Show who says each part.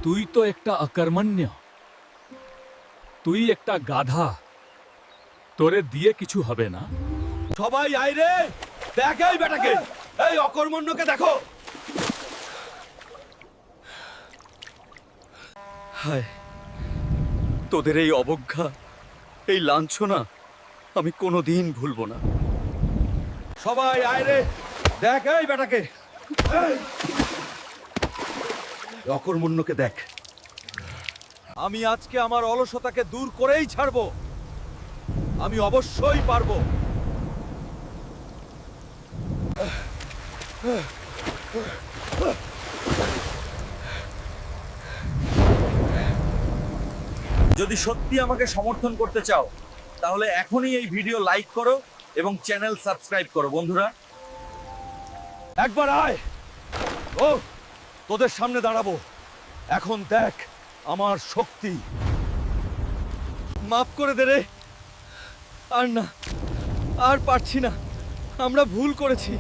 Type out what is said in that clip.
Speaker 1: তুই তো একটা অকর্মণ্য, তুই একটা গাধা, তোরে দিয়ে কিছু হবে না।
Speaker 2: সবাই আয় রে, দেখ এই বেটাকে, এই অকর্মণ্যকে দেখো। হায়, তোদের এই অবজ্ঞা, এই লাঞ্ছনা আমি কোনোদিন ভুলবো না। সবাই আয় রে, দেখ এই বেটাকে, এই অকর্মণ্যকে দেখ। আমি আজকে আমার অলসতাকে দূর করেই ছাড়বো। আমি অবশ্যই পারবো। যদি সত্যি আমাকে সমর্থন করতে চাও তাহলে এখনই এই ভিডিও লাইক করো এবং চ্যানেল সাবস্ক্রাইব করো বন্ধুরা। একবার আয়, ও তোদের সামনে দাঁড়াবো। এখন দেখ আমার শক্তি। মাফ করে দে রে, আর না, আর পারছি না, আমরা ভুল করেছি।